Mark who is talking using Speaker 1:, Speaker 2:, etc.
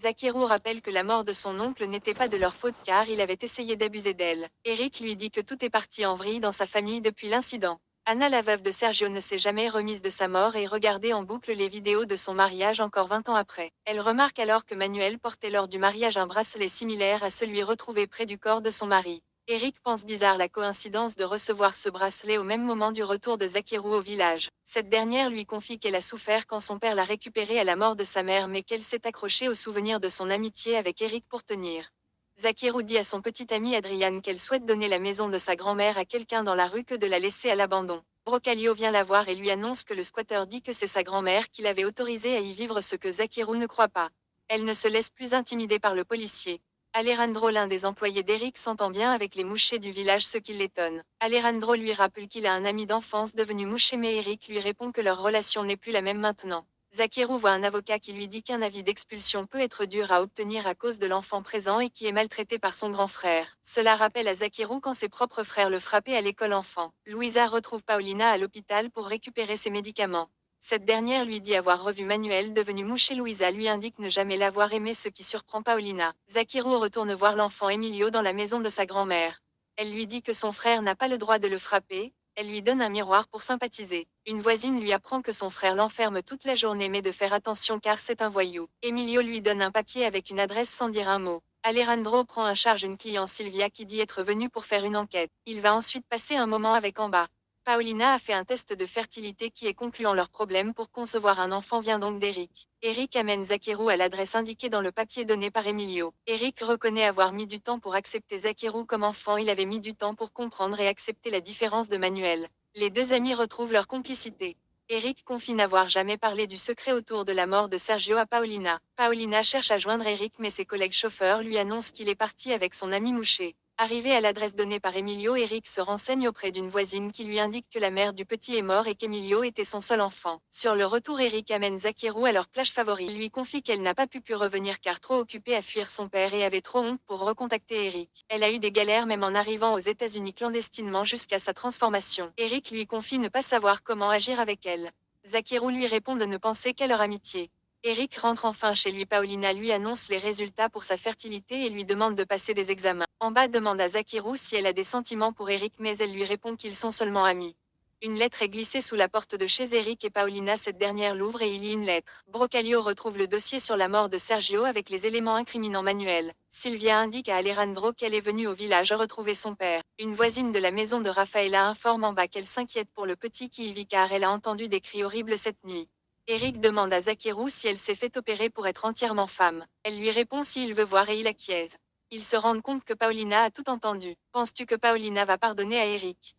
Speaker 1: Zakeru rappelle que la mort de son oncle n'était pas de leur faute car il avait essayé d'abuser d'elle. Eric lui dit que tout est parti en vrille dans sa famille depuis l'incident. Anna, la veuve de Sergio, ne s'est jamais remise de sa mort et regardait en boucle les vidéos de son mariage encore 20 ans après. Elle remarque alors que Manuel portait lors du mariage un bracelet similaire à celui retrouvé près du corps de son mari. Eric pense bizarre la coïncidence de recevoir ce bracelet au même moment du retour de Zakeru au village. Cette dernière lui confie qu'elle a souffert quand son père l'a récupéré à la mort de sa mère mais qu'elle s'est accrochée au souvenir de son amitié avec Eric pour tenir. Zakeru dit à son petit ami Adrian qu'elle souhaite donner la maison de sa grand-mère à quelqu'un dans la rue que de la laisser à l'abandon. Brocalio vient la voir et lui annonce que le squatteur dit que c'est sa grand-mère qui l'avait autorisé à y vivre, ce que Zakeru ne croit pas. Elle ne se laisse plus intimider par le policier. Alejandro, l'un des employés d'Eric, s'entend bien avec les mouchers du village, ce qui l'étonne. Alejandro lui rappelle qu'il a un ami d'enfance devenu moucher mais Eric lui répond que leur relation n'est plus la même maintenant. Zakeru voit un avocat qui lui dit qu'un avis d'expulsion peut être dur à obtenir à cause de l'enfant présent et qui est maltraité par son grand frère. Cela rappelle à Zakeru quand ses propres frères le frappaient à l'école enfant. Luisa retrouve Paulina à l'hôpital pour récupérer ses médicaments. Cette dernière lui dit avoir revu Manuel devenu mouche et Luisa lui indique ne jamais l'avoir aimé, ce qui surprend Paulina. Zakeru retourne voir l'enfant Emilio dans la maison de sa grand-mère. Elle lui dit que son frère n'a pas le droit de le frapper. Elle lui donne un miroir pour sympathiser. Une voisine lui apprend que son frère l'enferme toute la journée mais de faire attention car c'est un voyou. Emilio lui donne un papier avec une adresse sans dire un mot. Alejandro prend en charge une cliente, Sylvia, qui dit être venue pour faire une enquête. Il va ensuite passer un moment avec Amba. Paulina a fait un test de fertilité qui est concluant. Leur problème pour concevoir un enfant vient donc d'Eric. Eric amène Zakeru à l'adresse indiquée dans le papier donné par Emilio. Eric reconnaît avoir mis du temps pour accepter Zakeru comme enfant. Il avait mis du temps pour comprendre et accepter la différence de Manuel. Les deux amis retrouvent leur complicité. Eric confie n'avoir jamais parlé du secret autour de la mort de Sergio à Paulina. Paulina cherche à joindre Eric mais ses collègues chauffeurs lui annoncent qu'il est parti avec son ami mouché. Arrivé à l'adresse donnée par Emilio, Eric se renseigne auprès d'une voisine qui lui indique que la mère du petit est mort et qu'Emilio était son seul enfant. Sur le retour, Eric amène Zakeru à leur plage favorite. Il lui confie qu'elle n'a pas pu revenir car trop occupée à fuir son père et avait trop honte pour recontacter Eric. Elle a eu des galères même en arrivant aux États-Unis clandestinement jusqu'à sa transformation. Eric lui confie ne pas savoir comment agir avec elle. Zakeru lui répond de ne penser qu'à leur amitié. Eric rentre enfin chez lui. Paulina lui annonce les résultats pour sa fertilité et lui demande de passer des examens. Amba demande à Zakeru si elle a des sentiments pour Eric mais elle lui répond qu'ils sont seulement amis. Une lettre est glissée sous la porte de chez Eric et Paulina. Cette dernière l'ouvre et il lit une lettre. Brocalio retrouve le dossier sur la mort de Sergio avec les éléments incriminant Manuel. Sylvia indique à Alejandro qu'elle est venue au village retrouver son père. Une voisine de la maison de Rafaela informe Amba qu'elle s'inquiète pour le petit qui y vit car elle a entendu des cris horribles cette nuit. Eric demande à Zakeru si elle s'est fait opérer pour être entièrement femme. Elle lui répond s'il veut voir et il acquiesce. Ils se rendent compte que Paulina a tout entendu. Penses-tu que Paulina va pardonner à Eric?